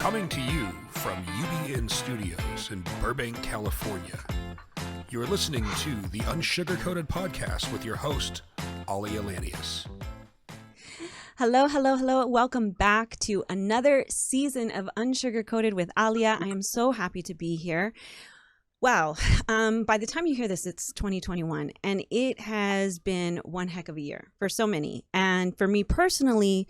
Coming to you from UBN Studios in Burbank, California. You're listening to the Unsugarcoated Podcast with your host, Aalia and Uslan. Hello. Welcome back to another season of Unsugarcoated with Aalia. I am so happy to be here. Wow. By the time you hear this, it's 2021, and it has been one heck of a year for so many. And for me personally,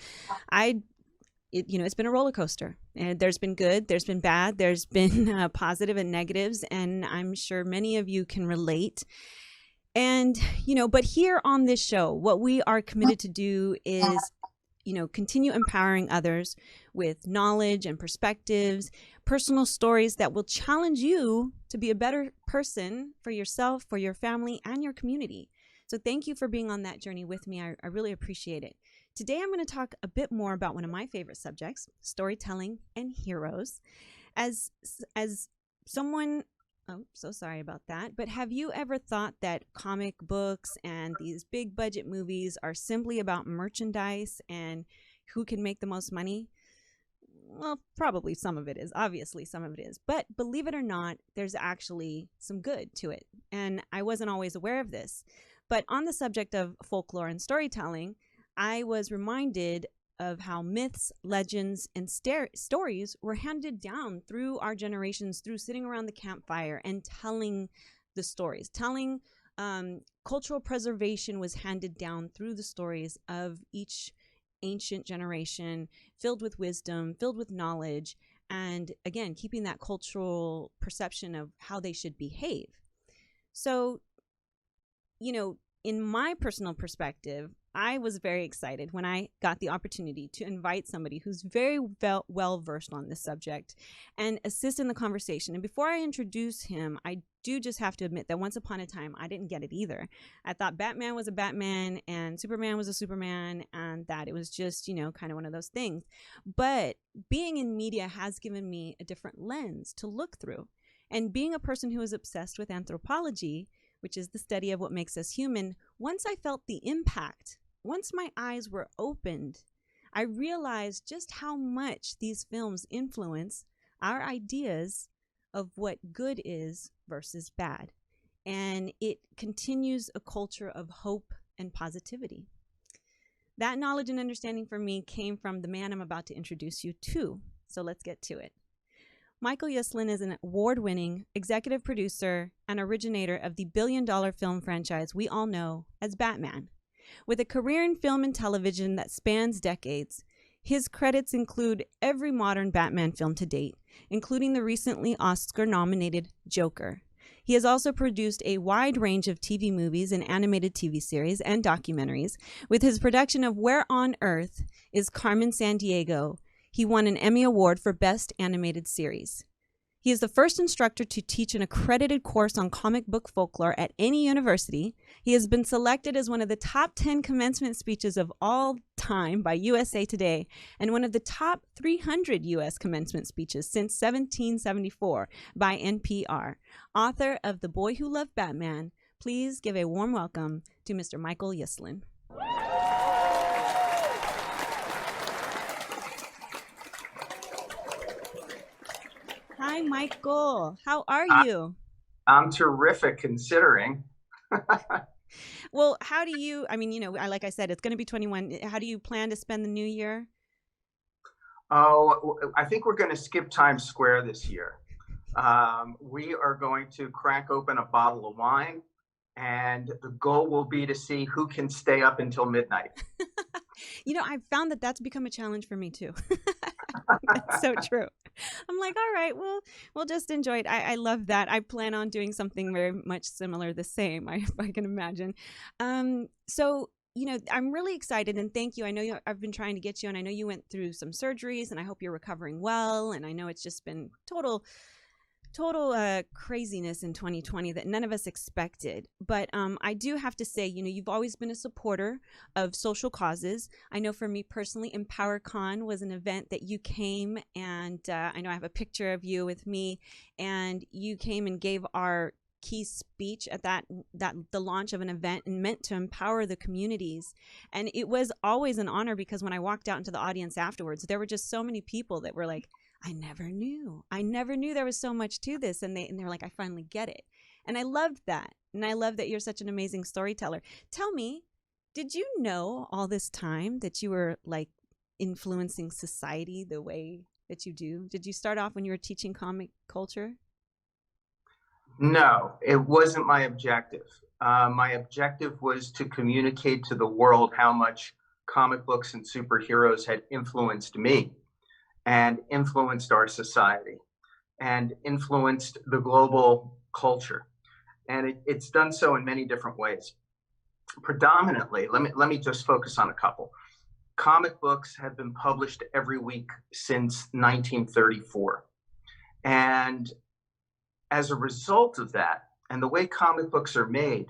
it's been a roller coaster. And there's been good, there's been bad, there's been positive and negatives, and I'm sure many of you can relate. And, but here on this show, what we are committed to do is, continue empowering others with knowledge and perspectives, personal stories that will challenge you to be a better person for yourself, for your family, and your community. So thank you for being on that journey with me. I really appreciate it. Today, I'm going to talk a bit more about one of my favorite subjects, storytelling and heroes. As someone, so sorry about that, but have you ever thought that comic books and these big budget movies are simply about merchandise and who can make the most money? Well, probably some of it is. Obviously, some of it is. But believe it or not, there's actually some good to it. And I wasn't always aware of this. But on the subject of folklore and storytelling, I was reminded of how myths, legends, and stories were handed down through our generations through sitting around the campfire and telling the stories. Cultural preservation was handed down through the stories of each ancient generation, filled with wisdom, filled with knowledge, and again, keeping that cultural perception of how they should behave. So, in my personal perspective, I was very excited when I got the opportunity to invite somebody who's very well versed on this subject and assist in the conversation. And before I introduce him, I do just have to admit that once upon a time, I didn't get it either. I thought Batman was a Batman and Superman was a Superman, and that it was just, kind of one of those things. But being in media has given me a different lens to look through. And being a person who is obsessed with anthropology, which is the study of what makes us human, once I felt the impact, once my eyes were opened, I realized just how much these films influence our ideas of what good is versus bad. And it continues a culture of hope and positivity. That knowledge and understanding for me came from the man I'm about to introduce you to. So let's get to it. Michael Uslan is an award-winning executive producer and originator of the billion-dollar film franchise we all know as Batman. With a career in film and television that spans decades, his credits include every modern Batman film to date, including the recently Oscar-nominated Joker. He has also produced a wide range of TV movies and animated TV series and documentaries. With his production of Where on Earth is Carmen Sandiego, he won an Emmy Award for Best Animated Series. He is the first instructor to teach an accredited course on comic book folklore at any university. He has been selected as one of the top 10 commencement speeches of all time by USA Today and one of the top 300 U.S. commencement speeches since 1774 by NPR. Author of The Boy Who Loved Batman, please give a warm welcome to Mr. Michael Uslan. Hi, Michael. How are you? I'm terrific considering. Well, how do you, like I said, it's going to be 21. How do you plan to spend the new year? Oh, I think we're going to skip Times Square this year. We are going to crack open a bottle of wine, and the goal will be to see who can stay up until midnight. I found that that's become a challenge for me too. That's so true. I'm like, all right, we'll just enjoy it. I love that. I plan on doing something very much similar, the same, I can imagine. So, I'm really excited, and thank you. I know I've been trying to get you, and I know you went through some surgeries, and I hope you're recovering well. And I know it's just been total craziness in 2020 that none of us expected. But I do have to say, you've always been a supporter of social causes. I know for me personally, EmpowerCon was an event that you came, and I know I have a picture of you with me, and you came and gave our key speech at the launch of an event and meant to empower the communities. And it was always an honor because when I walked out into the audience afterwards, there were just so many people that were like, I never knew. I never knew there was so much to this. And they're like, I finally get it. And I loved that. And I love that you're such an amazing storyteller. Tell me, did you know all this time that you were like influencing society the way that you do? Did you start off when you were teaching comic culture? No, it wasn't my objective. My objective was to communicate to the world how much comic books and superheroes had influenced me and influenced our society and influenced the global culture. And it's done so in many different ways. Predominantly, let me just focus on a couple. Comic books have been published every week since 1934. And as a result of that, and the way comic books are made,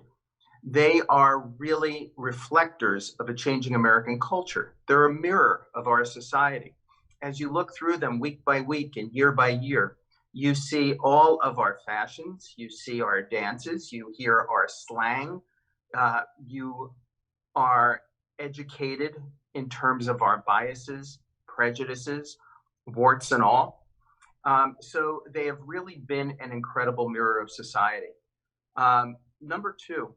they are really reflectors of a changing American culture. They're a mirror of our society. As you look through them week by week and year by year, you see all of our fashions, you see our dances, you hear our slang, you are educated in terms of our biases, prejudices, warts and all. So they have really been an incredible mirror of society. Number two,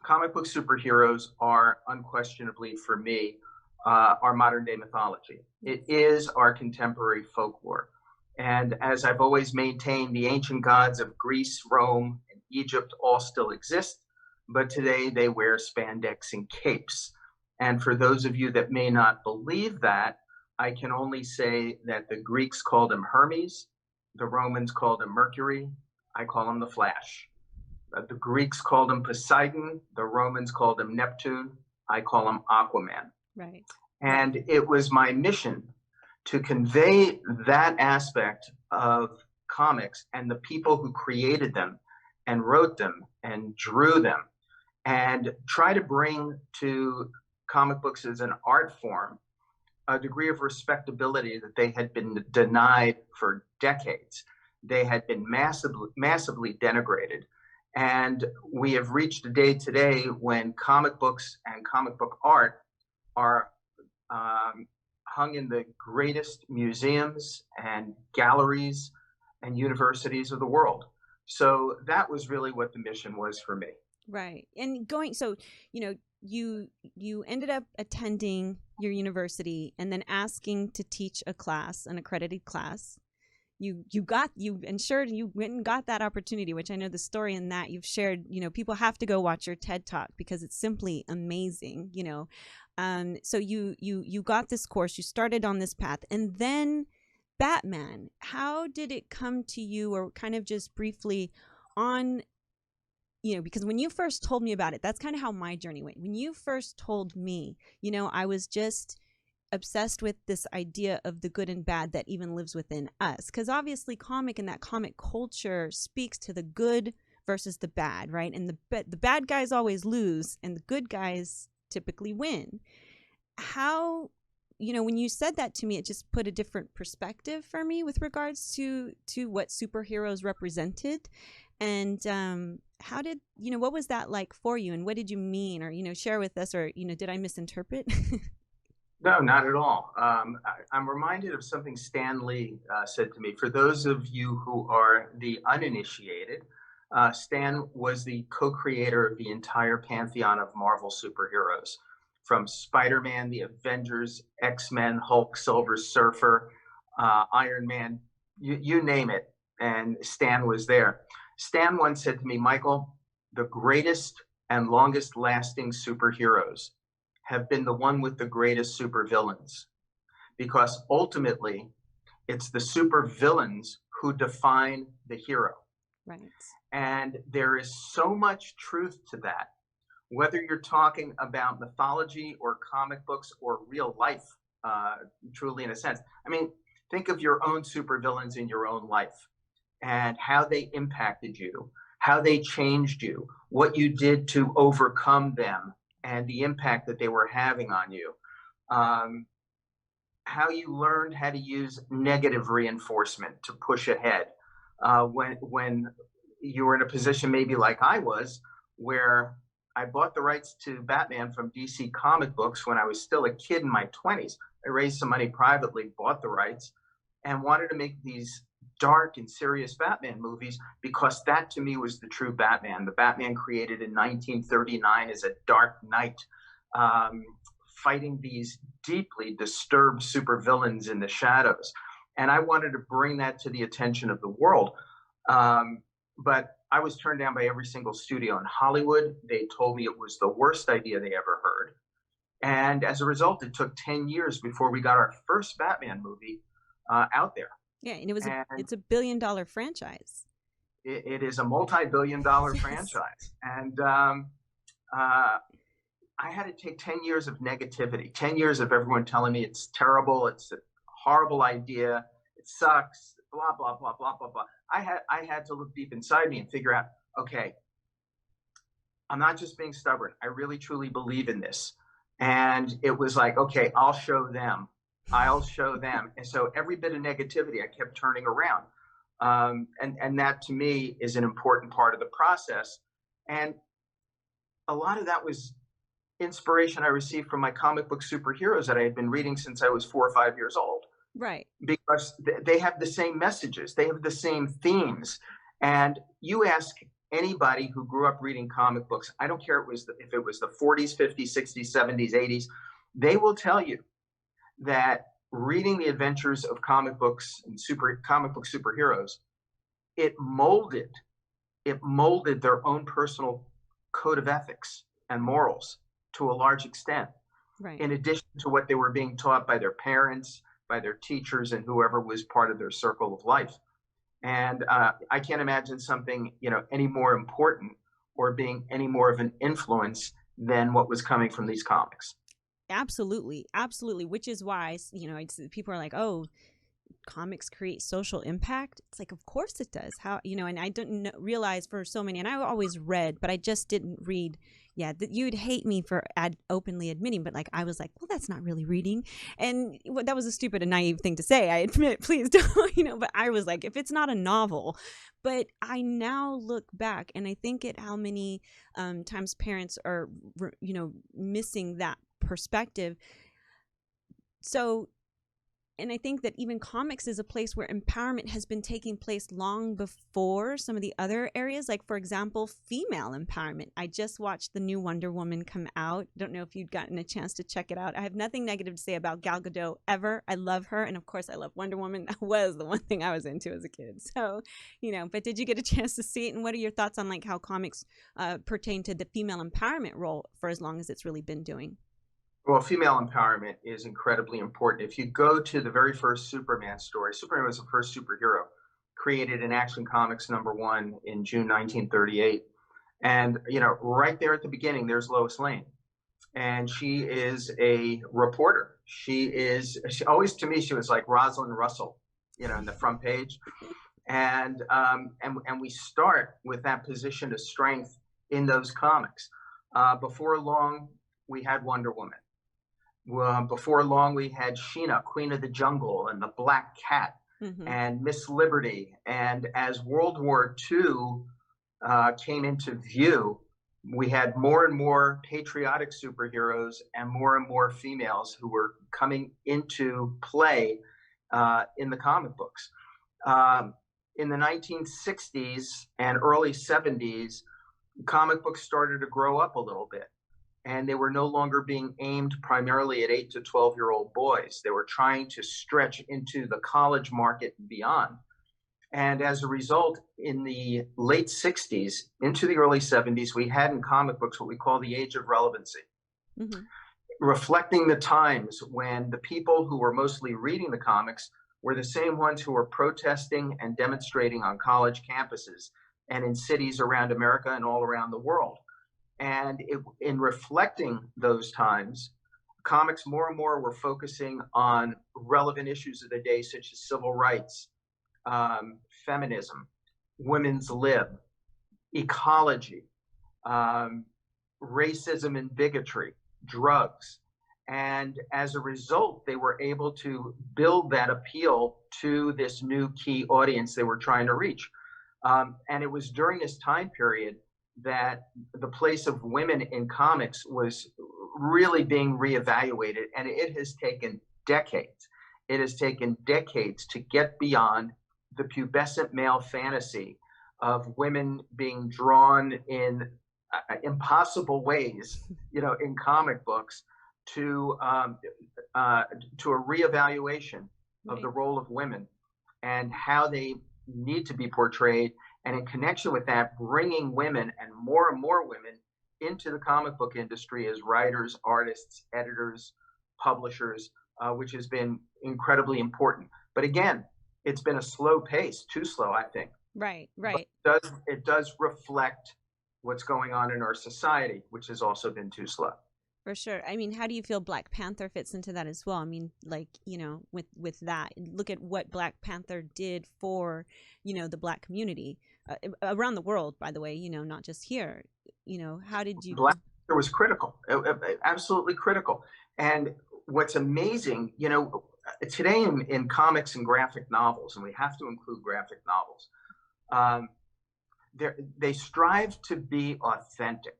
comic book superheroes are unquestionably, for me, our modern day mythology. It is our contemporary folklore. And as I've always maintained, the ancient gods of Greece, Rome, and Egypt all still exist, but today they wear spandex and capes. And for those of you that may not believe that, I can only say that the Greeks called him Hermes, the Romans called him Mercury, I call him the Flash. The Greeks called him Poseidon, the Romans called him Neptune, I call him Aquaman. Right. And it was my mission to convey that aspect of comics and the people who created them and wrote them and drew them, and try to bring to comic books as an art form a degree of respectability that they had been denied for decades. They had been massively denigrated. And we have reached a day today when comic books and comic book art are hung in the greatest museums and galleries and universities of the world. So that was really what the mission was for me. Right. And so, you ended up attending your university and then asking to teach a class, an accredited class. You ensured you went and got that opportunity, which I know the story in that you've shared. People have to go watch your TED Talk because it's simply amazing. So you got this course, you started on this path, and then Batman. How did it come to you, or kind of just briefly on? Because when you first told me about it, that's kind of how my journey went. When you first told me, I was just obsessed with this idea of the good and bad that even lives within us. Because obviously comic and that comic culture speaks to the good versus the bad, right? And the bad guys always lose and the good guys typically win. How, when you said that to me, it just put a different perspective for me with regards to what superheroes represented. And how did, what was that like for you, and what did you mean, or, share with us, or, did I misinterpret? No, not at all. I'm reminded of something Stan Lee said to me. For those of you who are the uninitiated, Stan was the co-creator of the entire pantheon of Marvel superheroes, from Spider-Man, the Avengers, X-Men, Hulk, Silver Surfer, Iron Man, you name it, and Stan was there. Stan once said to me, Michael, the greatest and longest lasting superheroes have been the one with the greatest supervillains, because ultimately it's the supervillains who define the hero. Right. And there is so much truth to that, whether you're talking about mythology or comic books or real life, truly in a sense. I mean, think of your own supervillains in your own life and how they impacted you, how they changed you, what you did to overcome them, and the impact that they were having on you. How you learned how to use negative reinforcement to push ahead. When you were in a position maybe like I was, where I bought the rights to Batman from DC comic books when I was still a kid in my 20s. I raised some money privately, bought the rights, and wanted to make these dark and serious Batman movies because that to me was the true Batman. The Batman created in 1939 as a dark knight, fighting these deeply disturbed supervillains in the shadows. And I wanted to bring that to the attention of the world. But I was turned down by every single studio in Hollywood. They told me it was the worst idea they ever heard. And as a result, it took 10 years before we got our first Batman movie out there. Yeah, and it's a $1 billion franchise. It is a multi-billion-dollar franchise. And I had to take 10 years of negativity, 10 years of everyone telling me it's terrible, it's a horrible idea, it sucks, blah, blah, blah, blah, blah, blah. I had to look deep inside me and figure out, okay, I'm not just being stubborn. I really, truly believe in this. And it was like, okay, I'll show them. I'll show them. And so every bit of negativity I kept turning around. And that to me is an important part of the process. And a lot of that was inspiration I received from my comic book superheroes that I had been reading since I was 4 or 5 years old. Right. Because they have the same messages. They have the same themes. And you ask anybody who grew up reading comic books, I don't care if it was the 40s, 50s, 60s, 70s, 80s, they will tell you that reading the adventures of comic books and comic book superheroes, it molded their own personal code of ethics and morals to a large extent. Right. In addition to what they were being taught by their parents, by their teachers, and whoever was part of their circle of life. And I can't imagine something, any more important or being any more of an influence than what was coming from these comics. Absolutely. Absolutely. Which is why, people are like, oh, comics create social impact. It's like, of course it does. How, and I didn't realize for so many, and I always read, but I just didn't read. Yeah, that you'd hate me for openly admitting, but I was like, well, that's not really reading. And that was a stupid and naive thing to say. I admit, please don't, but I was like, if it's not a novel. But I now look back and I think at how many times parents are, missing that perspective. So, and I think that even comics is a place where empowerment has been taking place long before some of the other areas. Like, for example, female empowerment. I just watched the new Wonder Woman come out. Don't know if you'd gotten a chance to check it out. I have nothing negative to say about Gal Gadot ever. I love her. And of course, I love Wonder Woman. That was the one thing I was into as a kid. So, but did you get a chance to see it? And what are your thoughts on how comics pertain to the female empowerment role for as long as it's really been doing? Well, female empowerment is incredibly important. If you go to the very first Superman story, Superman was the first superhero created in Action Comics #1 in June 1938. And, right there at the beginning, there's Lois Lane. And she is a reporter. She always, to me, she was like Rosalind Russell, in the front page. And we start with that position of strength in those comics. Before long, we had Wonder Woman. Before long, we had Sheena, Queen of the Jungle, and the Black Cat, and Miss Liberty. And as World War II came into view, we had more and more patriotic superheroes and more females who were coming into play in the comic books. In the 1960s and early 70s, comic books started to grow up a little bit. And they were no longer being aimed primarily at 8 to 12-year-old boys. They were trying to stretch into the college market and beyond. And as a result, in the late 60s into the early 70s, we had in comic books what we call the age of relevancy, reflecting the times when the people who were mostly reading the comics were the same ones who were protesting and demonstrating on college campuses and in cities around America and all around the world. And in reflecting those times, comics more and more were focusing on relevant issues of the day, such as civil rights, feminism, women's lib, ecology, racism and bigotry, drugs. And as a result, they were able to build that appeal to this new key audience they were trying to reach. And it was during this time period that the place of women in comics was really being reevaluated, and it has taken decades. It has taken decades to get beyond the pubescent male fantasy of women being drawn in impossible ways, in comic books, to a reevaluation of the role of women and how they need to be portrayed, and in connection with that, bringing women and more women into the comic book industry as writers, artists, editors, publishers, which has been incredibly important. But again, it's been a slow pace, too slow, I think. Right. But it does reflect what's going on in our society, which has also been too slow. For sure. I mean, how do you feel Black Panther fits into that as well? I mean, like, with that, look at what Black Panther did for, the Black community around the world, by the way, not just here. How did you? Black Panther was critical, absolutely critical. And what's amazing, today in comics and graphic novels, and we have to include graphic novels, they strive to be authentic.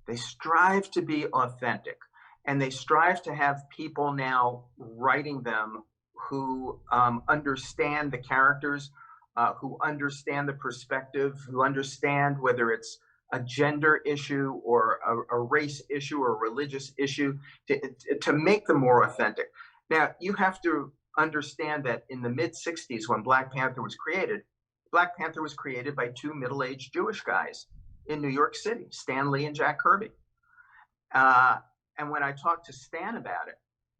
They strive to be authentic, and they strive to have people now writing them who understand the characters, who understand the perspective, who understand whether it's a gender issue or a race issue or a religious issue, to make them more authentic. Now, you have to understand that in the mid-'60s, when Black Panther was created by two middle-aged Jewish guys in New York City, Stan Lee and Jack Kirby. And when I talked to Stan about it,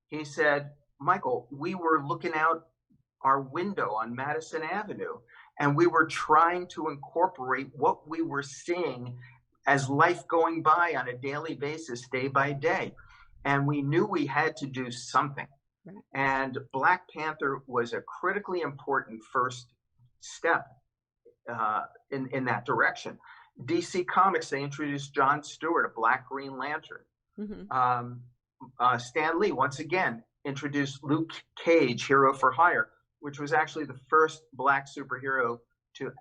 he said, Michael, we were looking out our window on Madison Avenue, and we were trying to incorporate what we were seeing as life going by on a daily basis, day by day. And we knew we had to do something. Right. And Black Panther was a critically important first step in that direction. DC Comics, they introduced John Stewart, a Black Green Lantern. Mm-hmm. Stan Lee, once again, introduced Luke Cage, Hero for Hire, which was actually the first Black superhero to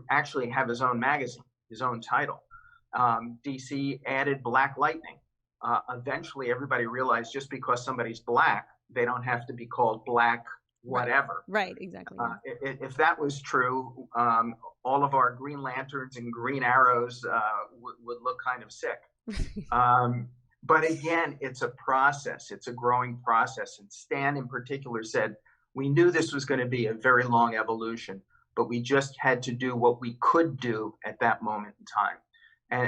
actually have his own magazine, his own title. DC added Black Lightning. Eventually, everybody realized just because somebody's Black, they don't have to be called Black whatever. Right, exactly. If that was true, all of our Green Lanterns and Green Arrows would look kind of sick. But again, it's a process. It's a growing process. And Stan in particular said, we knew this was going to be a very long evolution, but we just had to do what we could do at that moment in time.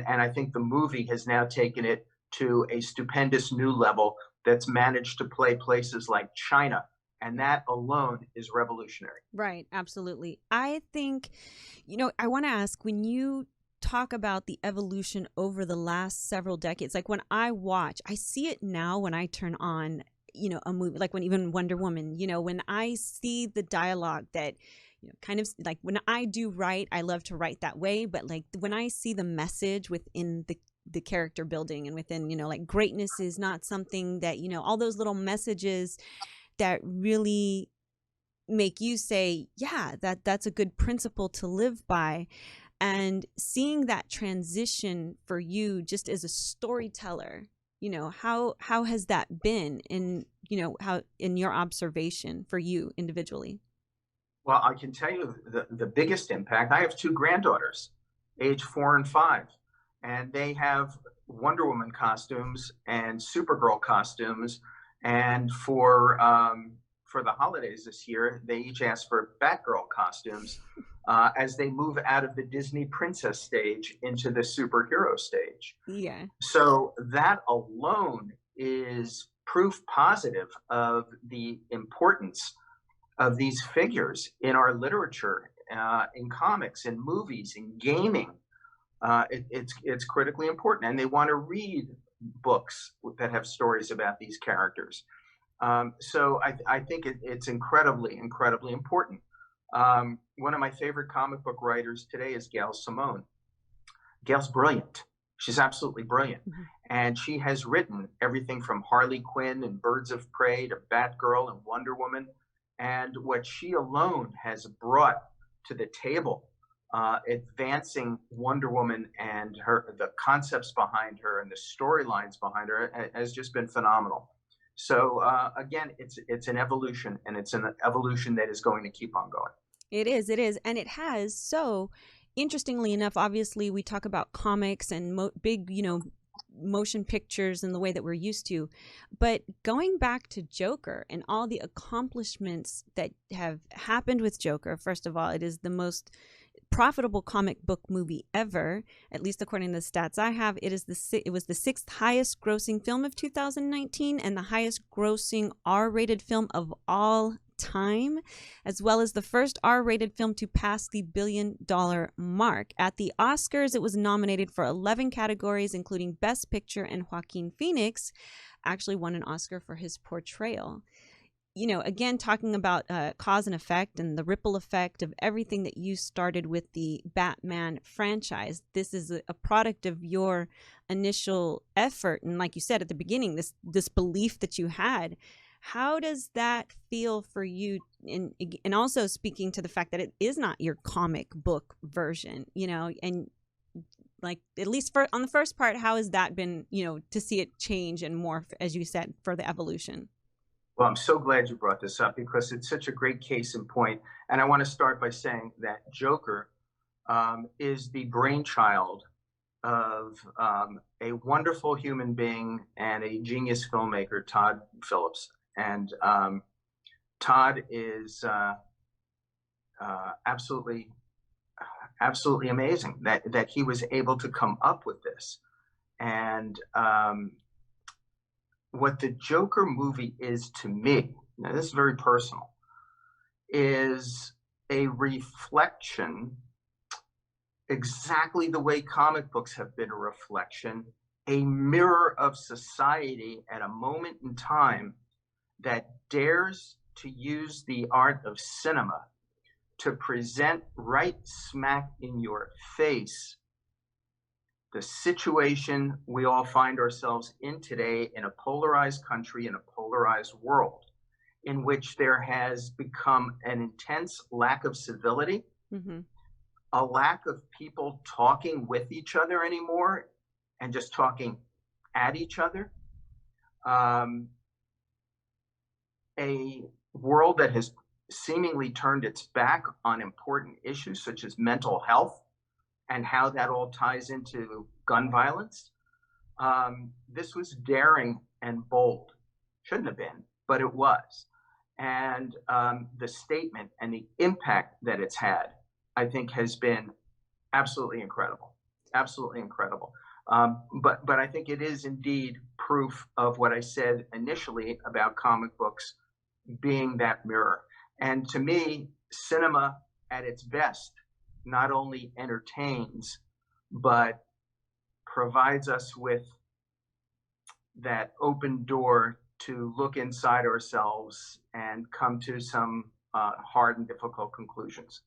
And I think the movie has now taken it to a stupendous new level that's managed to play places like China. And that alone is revolutionary. Right. Absolutely. I think, I want to ask, when you talk about the evolution over the last several decades, like when I see it now when I turn on, a movie, like when even Wonder Woman, when I see the dialogue that, kind of like when I do write, I love to write that way. But like when I see the message within the character building and within, like greatness is not something that, all those little messages that really make you say, yeah, that's a good principle to live by. And seeing that transition for you just as a storyteller, how has that been in, how in your observation for you individually? Well, I can tell you the biggest impact. I have two granddaughters, age 4 and 5, and they have Wonder Woman costumes and Supergirl costumes. And for the holidays this year, they each asked for Batgirl costumes as they move out of the Disney princess stage into the superhero stage. Yeah. So that alone is proof positive of the importance of these figures in our literature, in comics, in movies, in gaming. It's critically important, and they want to read books that have stories about these characters. So I think it's incredibly important. One of my favorite comic book writers today is Gail Simone. Gail's brilliant. She's absolutely brilliant. Mm-hmm. And she has written everything from Harley Quinn and Birds of Prey to Batgirl and Wonder Woman. And what she alone has brought to the table, advancing Wonder Woman and the concepts behind her and the storylines behind her, has just been phenomenal. So again, it's an evolution, and it's an evolution that is going to keep on going. It is, and it has. So, interestingly enough, obviously, we talk about comics and big, motion pictures and the way that we're used to, but going back to Joker and all the accomplishments that have happened with Joker. First of all, it is the most profitable comic book movie ever, at least according to the stats I have. It was the sixth highest grossing film of 2019 and the highest grossing R-rated film of all time, as well as the first R-rated film to pass the $1 billion mark. At the Oscars, it was nominated for 11 categories, including Best Picture, and Joaquin Phoenix actually won an Oscar for his portrayal. Again, talking about cause and effect and the ripple effect of everything that you started with the Batman franchise. This is a product of your initial effort. And like you said at the beginning, this belief that you had. How does that feel for you? And also speaking to the fact that it is not your comic book version, and like, at least on the first part, how has that been, to see it change and morph, as you said, for the evolution? Well, I'm so glad you brought this up, because it's such a great case in point. And I want to start by saying that Joker is the brainchild of a wonderful human being and a genius filmmaker, Todd Phillips. And Todd is absolutely amazing that he was able to come up with this. And what the Joker movie is to me, now this is very personal, is a reflection, exactly the way comic books have been a reflection, a mirror of society at a moment in time that dares to use the art of cinema to present right smack in your face the situation we all find ourselves in today, in a polarized country, in a polarized world, in which there has become an intense lack of civility, a lack of people talking with each other anymore and just talking at each other, a world that has seemingly turned its back on important issues such as mental health and how that all ties into gun violence. This was daring and bold. Shouldn't have been, but it was. And the statement and the impact that it's had, I think, has been absolutely incredible. Absolutely incredible. But I think it is indeed proof of what I said initially about comic books being that mirror. And to me, cinema at its best not only entertains, but provides us with that open door to look inside ourselves and come to some hard and difficult conclusions.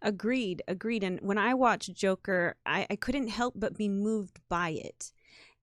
Agreed. And when I watched Joker, I couldn't help but be moved by it.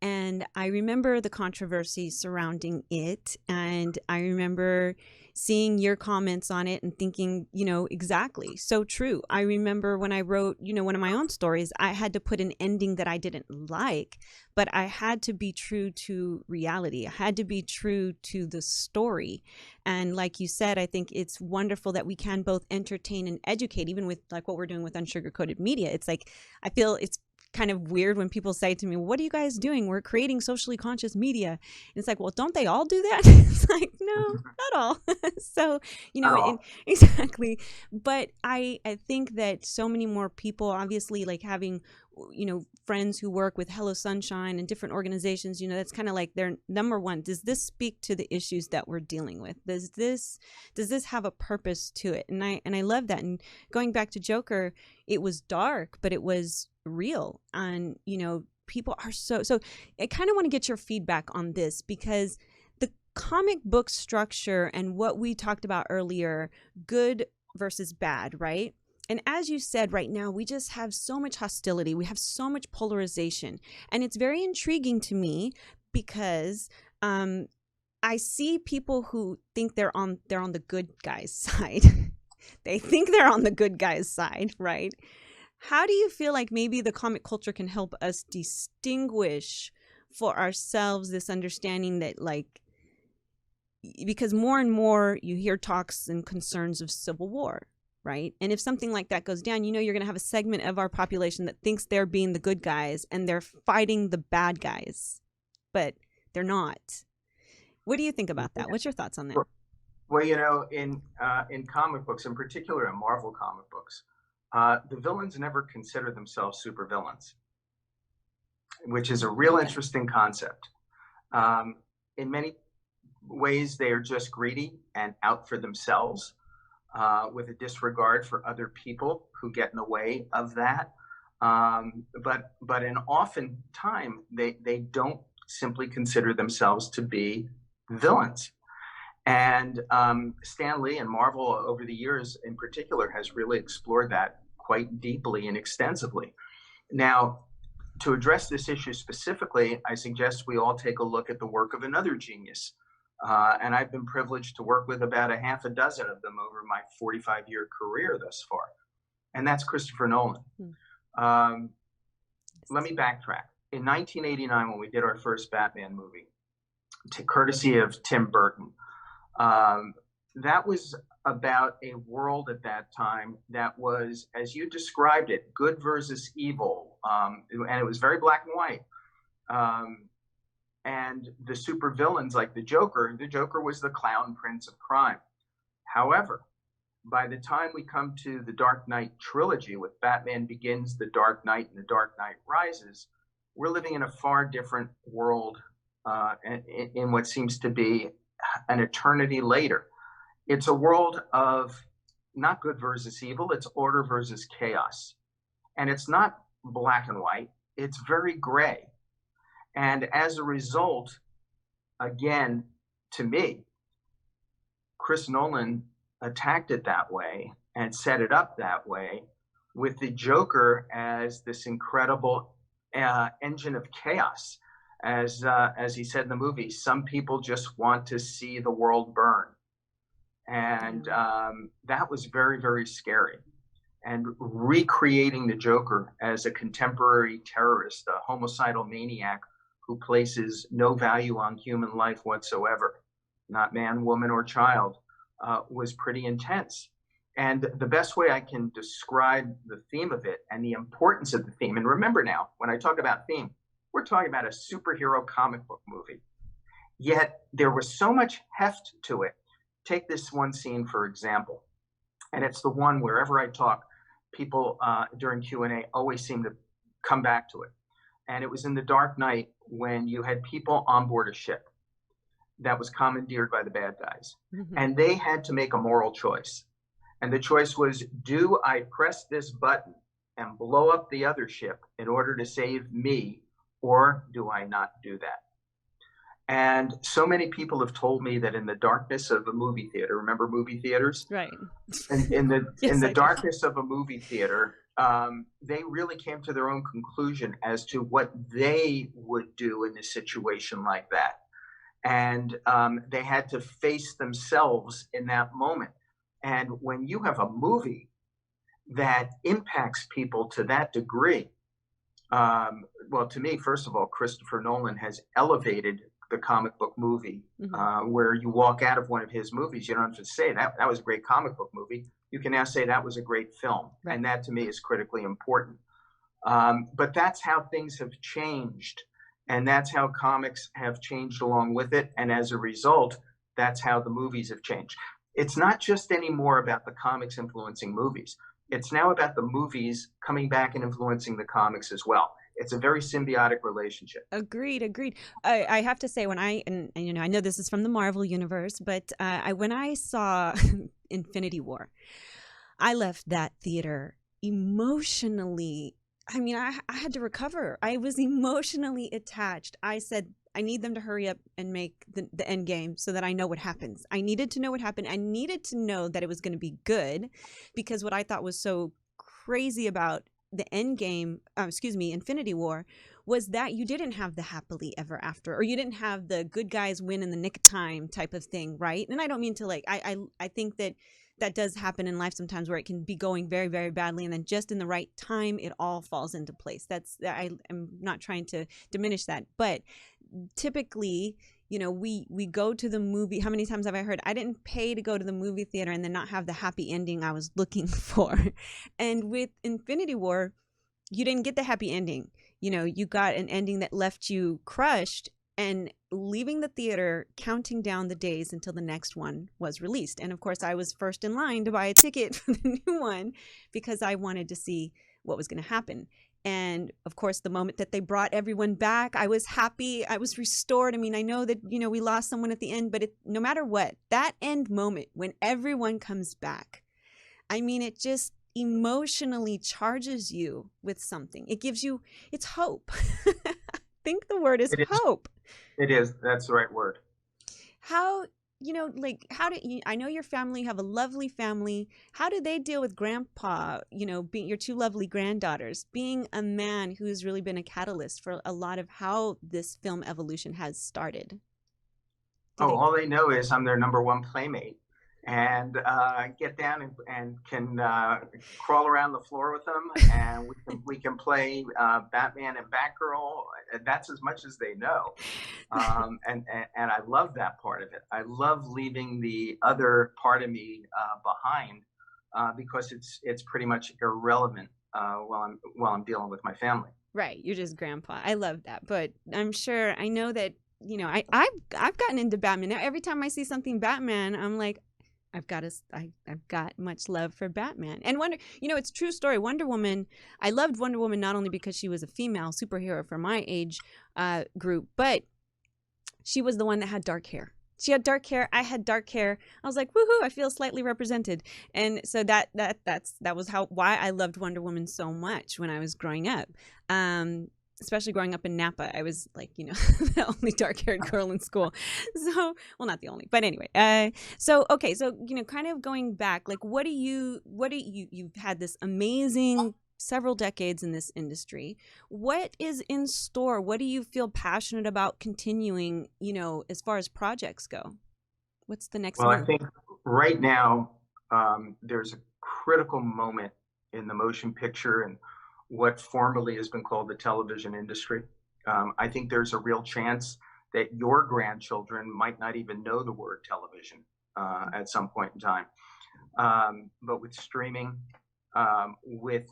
And I remember the controversy surrounding it. And I remember seeing your comments on it and thinking, exactly, so true. I remember when I wrote, one of my own stories, I had to put an ending that I didn't like, but I had to be true to reality. I had to be true to the story. And like you said, I think it's wonderful that we can both entertain and educate, even with like what we're doing with Unsugarcoated Media. It's like, I feel it's kind of weird when people say to me, what are you guys doing? We're creating socially conscious media. And it's like, well, don't they all do that? It's like, no, not all. So, exactly. But I think that so many more people, obviously, like having, friends who work with Hello Sunshine and different organizations, that's kind of like their number one. Does this speak to the issues that we're dealing with? Does this have a purpose to it? And I love that. And going back to Joker, it was dark, but it was real. And, people are so I kind of want to get your feedback on this, because the comic book structure and what we talked about earlier, good versus bad, right? And as you said, right now, we just have so much hostility. We have so much polarization. And it's very intriguing to me because I see people who think they're on the good guys' side. They think they're on the good guys' side, right? How do you feel like maybe the comic culture can help us distinguish for ourselves this understanding that, like, because more and more you hear talks and concerns of civil war, right? And if something like that goes down, you're going to have a segment of our population that thinks they're being the good guys and they're fighting the bad guys, but they're not. What do you think about that? What's your thoughts on that? Well, in comic books, in particular in Marvel comic books, the villains never consider themselves supervillains, which is a real interesting concept. In many ways, they are just greedy and out for themselves, with a disregard for other people who get in the way of that. But in often time, they don't simply consider themselves to be villains. And Stan Lee and Marvel over the years in particular has really explored that quite deeply and extensively. Now, to address this issue specifically, I suggest we all take a look at the work of another genius. And I've been privileged to work with about a half a dozen of them over my 45-year career thus far. And that's Christopher Nolan. Let me backtrack. In 1989, when we did our first Batman movie, courtesy of Tim Burton, that was about a world at that time that was, as you described it, good versus evil. And it was very black and white. And the supervillains like the Joker was the clown prince of crime. However, by the time we come to the Dark Knight trilogy with Batman Begins, The Dark Knight, and The Dark Knight Rises, we're living in a far different world in what seems to be an eternity later. It's a world of not good versus evil, it's order versus chaos. And it's not black and white, it's very gray. And as a result, again, to me, Chris Nolan attacked it that way and set it up that way, with the Joker as this incredible engine of chaos. As he said in the movie, some people just want to see the world burn. And that was very, very scary. And recreating the Joker as a contemporary terrorist, a homicidal maniac who places no value on human life whatsoever, not man, woman, or child, was pretty intense. And the best way I can describe the theme of it and the importance of the theme, and remember now, when I talk about theme, we're talking about a superhero comic book movie. Yet there was so much heft to it. Take this one scene, for example, and it's the one wherever I talk, people during Q&A always seem to come back to it. And it was in The Dark Knight when you had people on board a ship that was commandeered by the bad guys. Mm-hmm. And they had to make a moral choice. And the choice was, do I press this button and blow up the other ship in order to save me, or do I not do that? And so many people have told me that in the darkness of a movie theater, remember movie theaters? Right. In the yes, in the darkness of a movie theater, they really came to their own conclusion as to what they would do in a situation like that. And they had to face themselves in that moment. And when you have a movie that impacts people to that degree, well, to me, first of all, Christopher Nolan has elevated the comic book movie, mm-hmm. Where you walk out of one of his movies, you don't have to say that was a great comic book movie. You can now say that was a great film. Right. And that to me is critically important. But that's how things have changed. And that's how comics have changed along with it. And as a result, that's how the movies have changed. It's not just anymore about the comics influencing movies. It's now about the movies coming back and influencing the comics as well. It's a very symbiotic relationship. Agreed. I have to say, when I know this is from the Marvel universe, but when I saw Infinity War, I left that theater emotionally. I mean, I had to recover. I was emotionally attached. I said, I need them to hurry up and make the end game so that I know what happens. I needed to know what happened. I needed to know that it was going to be good, because what I thought was so crazy about the end game, Infinity War, was that you didn't have the happily ever after, or you didn't have the good guys win in the nick of time type of thing, right? And I don't mean to I think that does happen in life sometimes, where it can be going very, very badly, and then just in the right time, it all falls into place. I am not trying to diminish that, but typically, we go to the movie. How many times have I heard, I didn't pay to go to the movie theater and then not have the happy ending I was looking for? And with Infinity War, you didn't get the happy ending. You got an ending that left you crushed and leaving the theater, counting down the days until the next one was released. And of course, I was first in line to buy a ticket for the new one because I wanted to see what was going to happen. And of course, the moment that they brought everyone back, I was happy. I was restored. I mean, I know that, we lost someone at the end, but no matter what, that end moment when everyone comes back, I mean, it just emotionally charges you with something. It gives you, it's hope. I think the word is hope. It is. That's the right word. How, how do you, I know your family, have a lovely family. How do they deal with grandpa, being your two lovely granddaughters, being a man who's really been a catalyst for a lot of how this film evolution has started? All they know is I'm their number one playmate, and get down and can crawl around the floor with them, and we can play Batman and Batgirl. That's as much as they know, and I love that part of it. I love leaving the other part of me behind because it's pretty much irrelevant while I'm dealing with my family. Right, you're just grandpa. I love that, but I'm sure, I know that I've gotten into Batman now. Every time I see something Batman, I'm like, I've got much love for Batman. And it's a true story. Wonder Woman, I loved Wonder Woman not only because she was a female superhero for my age group, but she was the one that had dark hair. She had dark hair. I had dark hair. I was like, woohoo! I feel slightly represented. And so that was why I loved Wonder Woman so much when I was growing up. Especially growing up in Napa, I was like, the only dark-haired girl in school. So, well, not the only, but anyway. So kind of going back, like, you've had this amazing several decades in this industry. What is in store? What do you feel passionate about continuing, as far as projects go? What's the next move? I think right now, there's a critical moment in the motion picture and what formerly has been called the television industry. I think there's a real chance that your grandchildren might not even know the word television at some point in time. But with streaming, with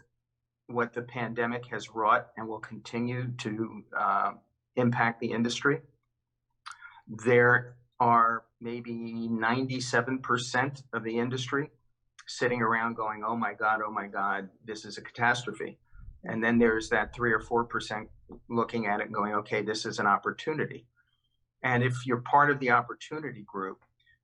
what the pandemic has wrought and will continue to impact the industry, there are maybe 97% of the industry sitting around going, oh my God, this is a catastrophe. And then there's that 3 or 4% looking at it and going, okay, this is an opportunity. And if you're part of the opportunity group,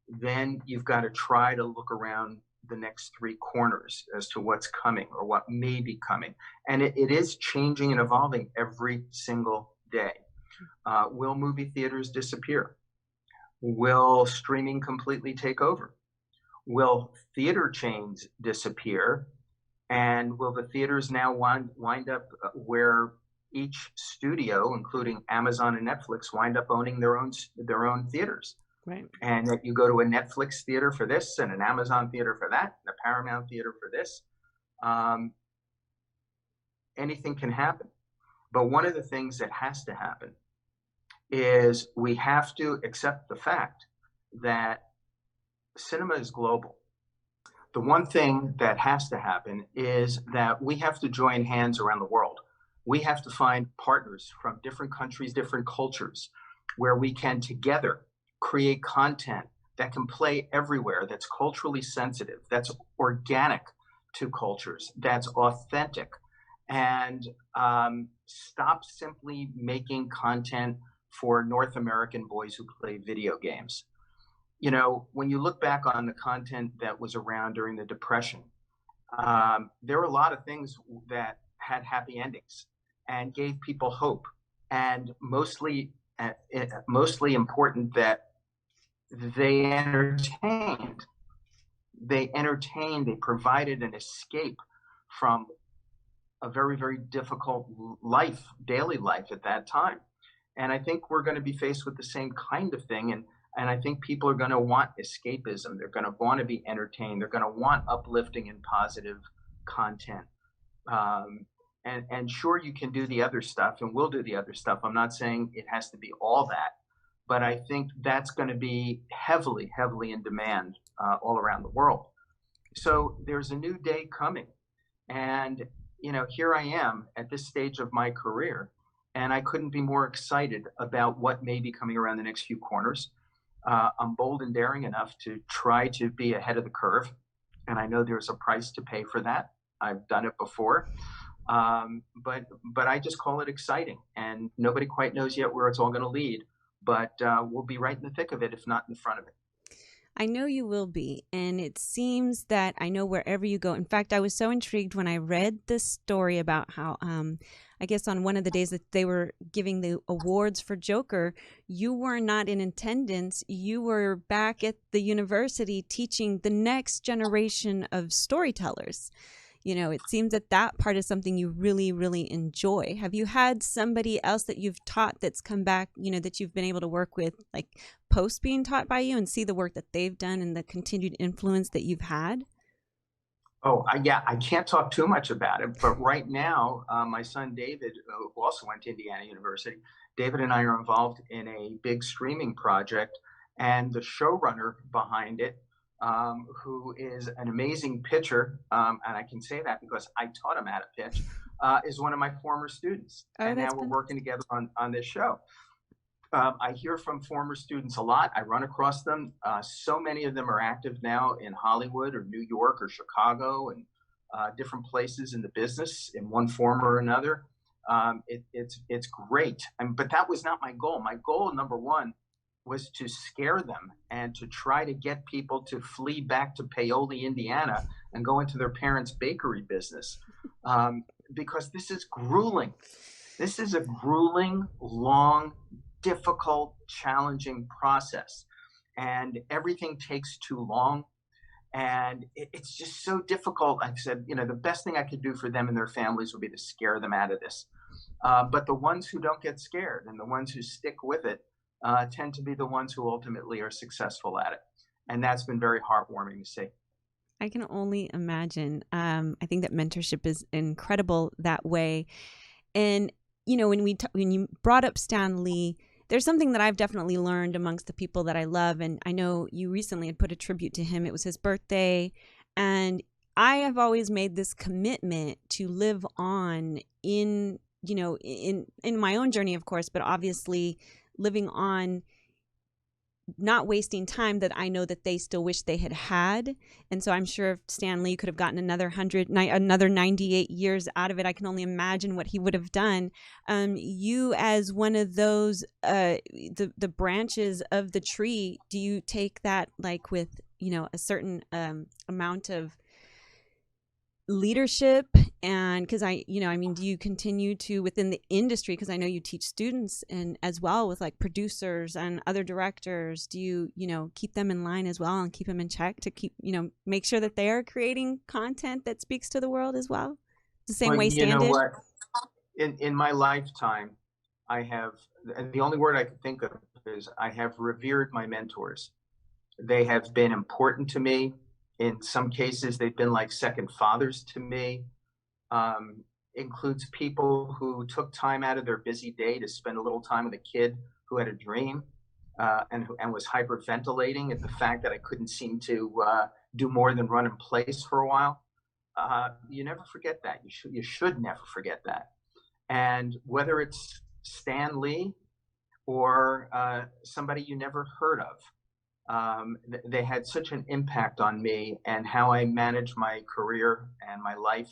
then you've got to try to look around the next 3 corners as to what's coming or what may be coming. And it is changing and evolving every single day. Will movie theaters disappear? Will streaming completely take over? Will theater chains disappear? And will the theaters now wind up where each studio, including Amazon and Netflix, wind up owning their own theaters? Right. And that you go to a Netflix theater for this, and an Amazon theater for that, and a Paramount theater for this. Anything can happen. But one of the things that has to happen is we have to accept the fact that cinema is global. The one thing that has to happen is that we have to join hands around the world. We have to find partners from different countries, different cultures, where we can together create content that can play everywhere, that's culturally sensitive, that's organic to cultures, that's authentic, and stop simply making content for North American boys who play video games. When you look back on the content that was around during the Depression, there were a lot of things that had happy endings and gave people hope, and mostly important that they entertained. They provided an escape from a very, very difficult daily life at that time. And I think we're going to be faced with the same kind of thing. And I think people are going to want escapism. They're going to want to be entertained. They're going to want uplifting and positive content. And sure, you can do the other stuff, and we'll do the other stuff. I'm not saying it has to be all that, but I think that's going to be heavily, heavily in demand all around the world. So there's a new day coming. And, here I am at this stage of my career, and I couldn't be more excited about what may be coming around the next few corners. I'm bold and daring enough to try to be ahead of the curve. And I know there's a price to pay for that. I've done it before. But I just call it exciting, and nobody quite knows yet where it's all going to lead, but we'll be right in the thick of it, if not in the front of it. I know you will be, and it seems that I know wherever you go. In fact, I was so intrigued when I read this story about how, I guess on one of the days that they were giving the awards for Joker, you were not in attendance. You were back at the university teaching the next generation of storytellers. It seems that that part is something you really, really enjoy. Have you had somebody else that you've taught that's come back, that you've been able to work with, like post being taught by you, and see the work that they've done and the continued influence that you've had? Oh, yeah, I can't talk too much about it, but right now, my son David, who also went to Indiana University, David and I are involved in a big streaming project, and the showrunner behind it, who is an amazing pitcher, and I can say that because I taught him how to pitch, is one of my former students. And now we're working together on this show. I hear from former students a lot. I run across them. So many of them are active now in Hollywood or New York or Chicago and different places in the business in one form or another. It's great. But that was not my goal. My goal, number one, was to scare them and to try to get people to flee back to Paoli, Indiana, and go into their parents' bakery business, because this is grueling. This is a grueling, long, difficult, challenging process, and everything takes too long, and it's just so difficult. I said, the best thing I could do for them and their families would be to scare them out of this. But the ones who don't get scared and the ones who stick with it tend to be the ones who ultimately are successful at it. And that's been very heartwarming to see. I can only imagine. I think that mentorship is incredible that way. And, when you brought up Stan Lee, there's something that I've definitely learned amongst the people that I love. And I know you recently had put a tribute to him. It was his birthday. And I have always made this commitment to live on in my own journey, of course, but obviously living on, not wasting time that I know that they still wish they had. And so I'm sure if Stan Lee could have gotten another 98 years out of it, I can only imagine what he would have done. You, as one of those, the branches of the tree, do you take that like with, a certain amount of leadership? And because do you continue to, within the industry, because I know you teach students and as well with like producers and other directors, do you keep them in line as well and keep them in check to keep, make sure that they are creating content that speaks to the world as well? The same way Stan did? What? In my lifetime, I have, and the only word I could think of is I have revered my mentors. They have been important to me. In some cases, they've been like second fathers to me. Includes people who took time out of their busy day to spend a little time with a kid who had a dream, and was hyperventilating at the fact that I couldn't seem to do more than run in place for a while. You never forget that. You should never forget that. And whether it's Stan Lee or somebody you never heard of, they had such an impact on me and how I manage my career and my life.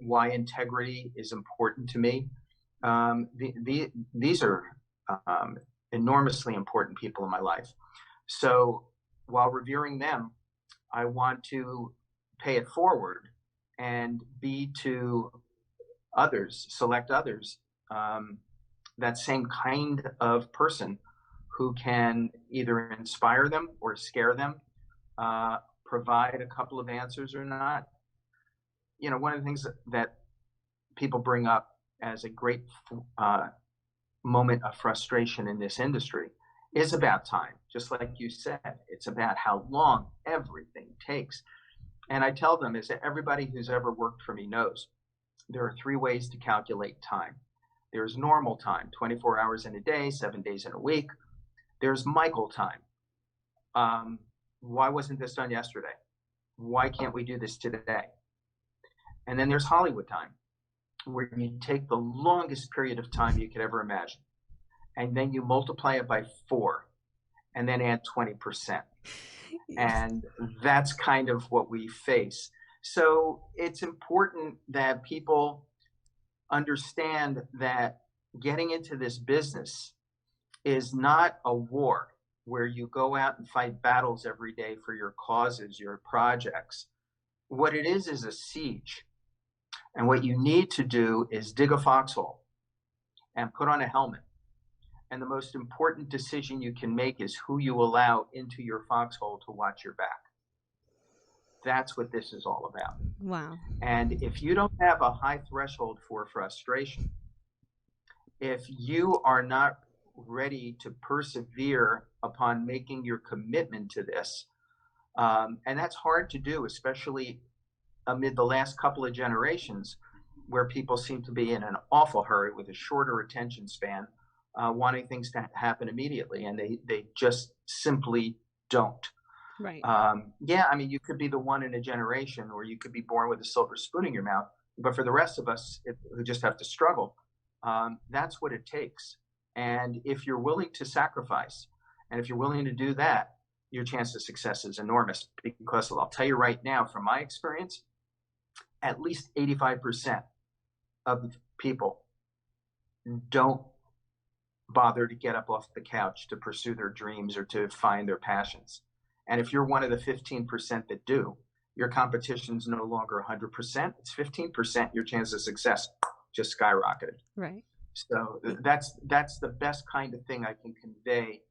Why integrity is important to me. These are enormously important people in my life. So while revering them, I want to pay it forward and be to others, select others, that same kind of person who can either inspire them or scare them, provide a couple of answers or not. One of the things that people bring up as a great moment of frustration in this industry is about time. Just like you said, it's about how long everything takes. And I tell them is that everybody who's ever worked for me knows there are 3 ways to calculate time. There's normal time, 24 hours in a day, 7 days in a week. There's Michael time. Why wasn't this done yesterday? Why can't we do this today? And then there's Hollywood time, where you take the longest period of time you could ever imagine, and then you multiply it by 4, and then add 20%. And that's kind of what we face. So it's important that people understand that getting into this business is not a war where you go out and fight battles every day for your causes, your projects. What it is a siege. And what you need to do is dig a foxhole and put on a helmet. And the most important decision you can make is who you allow into your foxhole to watch your back. That's what this is all about. Wow. And if you don't have a high threshold for frustration, if you are not ready to persevere upon making your commitment to this, and that's hard to do, especially amid the last couple of generations where people seem to be in an awful hurry with a shorter attention span, wanting things to happen immediately, and they just simply don't. Right. Yeah, I mean, you could be the one in a generation, or you could be born with a silver spoon in your mouth, but for the rest of us who just have to struggle, that's what it takes. And if you're willing to sacrifice, and if you're willing to do that, your chance of success is enormous, because I'll tell you right now, from my experience, at least 85% of people don't bother to get up off the couch to pursue their dreams or to find their passions. And if you're one of the 15% that do, your competition's no longer 100%, it's 15%, your chance of success just skyrocketed. Right. So that's the best kind of thing I can convey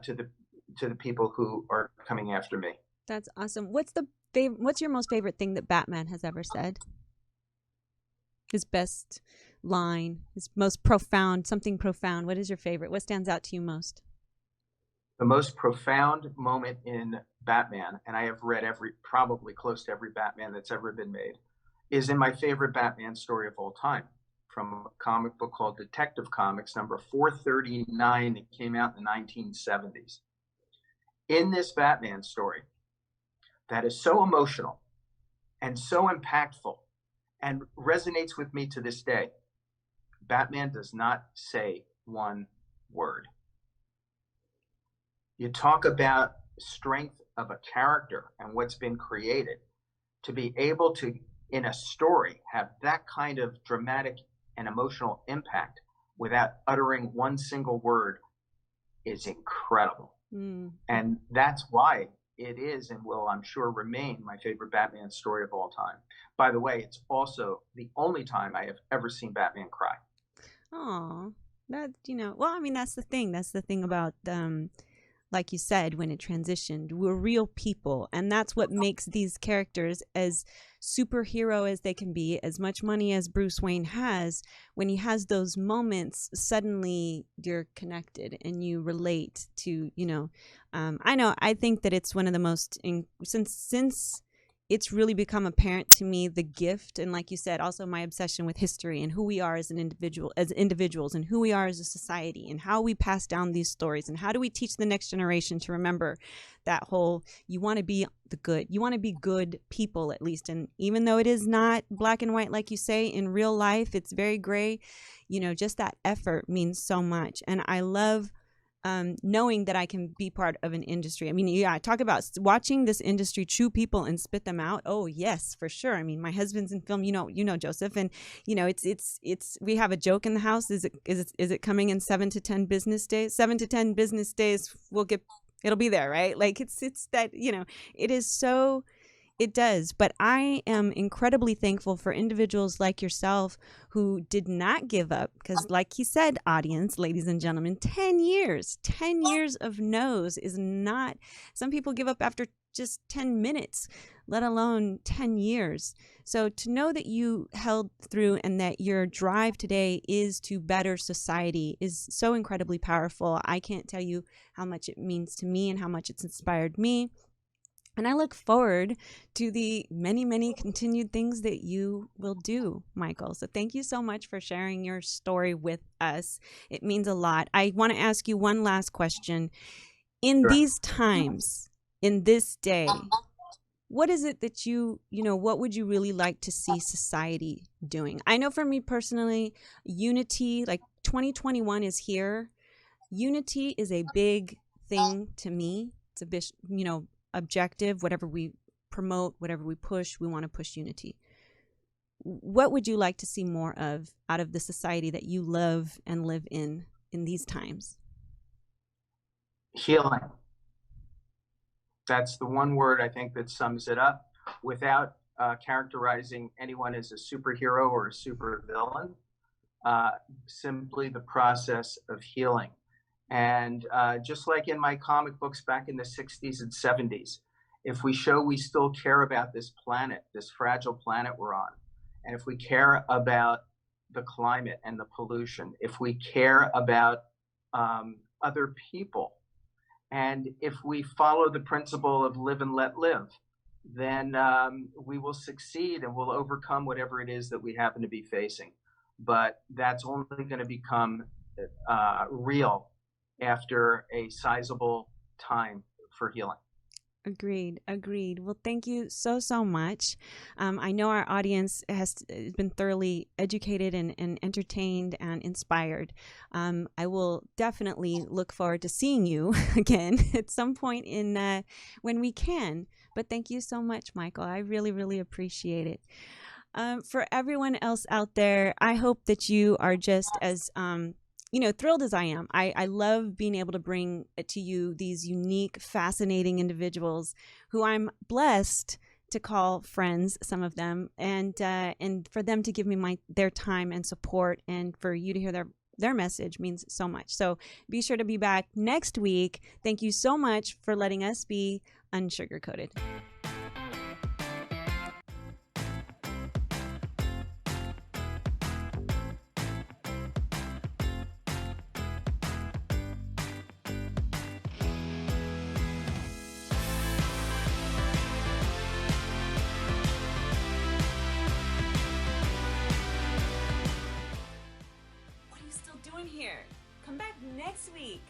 to the people who are coming after me. That's awesome. What's your most favorite thing that Batman has ever said? His best line, his most profound, something profound. What is your favorite? What stands out to you most? The most profound moment in Batman, and I have read probably close to every Batman that's ever been made, is in my favorite Batman story of all time, from a comic book called Detective Comics number 439 that came out in the 1970s. In this Batman story that is so emotional and so impactful and resonates with me to this day, Batman does not say one word. You talk about strength of a character and what's been created. To be able to, in a story, have that kind of dramatic and emotional impact without uttering one single word is incredible. And that's why it is and will, I'm sure, remain my favorite Batman story of all time. By the way, it's also the only time I have ever seen Batman cry. Oh, that, well, I mean, that's the thing. That's the thing about, like you said, when it transitioned, we're real people. And that's what makes these characters as superhero as they can be, as much money as Bruce Wayne has. When he has those moments, suddenly you're connected and you relate to, I think that it's one of the most, since it's really become apparent to me, the gift, and like you said, also my obsession with history and who we are as individuals, and who we are as a society, and how we pass down these stories, and how do we teach the next generation to remember that whole, you want to be the good, you want to be good people, at least. And even though it is not black and white, like you say, in real life, it's very gray, just that effort means so much. And I love knowing that I can be part of an industry. I mean, yeah, I talk about watching this industry chew people and spit them out. Oh yes, for sure. I mean, my husband's in film, Joseph, and it's we have a joke in the house. Is it coming in 7 to 10 business days? 7 to 10 business days, it'll be there, right? Like it's that, it is so. It does. But I am incredibly thankful for individuals like yourself who did not give up, because like you said, audience, ladies and gentlemen, 10 years of no's is not, some people give up after just 10 minutes, let alone 10 years. So to know that you held through and that your drive today is to better society is so incredibly powerful. I can't tell you how much it means to me and how much it's inspired me. And I look forward to the many, many continued things that you will do, Michael. So thank you so much for sharing your story with us. It means a lot. I want to ask you one last question. In Sure. these times, in this day, what is it that what would you really like to see society doing? I know for me personally, unity, like 2021 is here. Unity is a big thing to me. It's a bit, objective. Whatever we promote, whatever we push, we want to push unity. What would you like to see more of out of the society that you love and live in these times? Healing. That's the one word I think that sums it up without characterizing anyone as a superhero or a supervillain. Simply the process of healing. And just like in my comic books back in the 60s and 70s, if we show we still care about this planet, this fragile planet we're on, and if we care about the climate and the pollution, if we care about other people, and if we follow the principle of live and let live, then we will succeed and we'll overcome whatever it is that we happen to be facing. But that's only going to become real after a sizable time for healing. Agreed. Well, thank you so much. I know our audience has been thoroughly educated and entertained and inspired. I will definitely look forward to seeing you again at some point in when we can. But thank you so much, Michael. I really, really appreciate it. For everyone else out there, I hope that you are just as thrilled as I am. I love being able to bring to you these unique, fascinating individuals who I'm blessed to call friends, some of them, and for them to give me their time and support, and for you to hear their message means so much. So be sure to be back next week. Thank you so much for letting us be unsugarcoated. Here. Come back next week.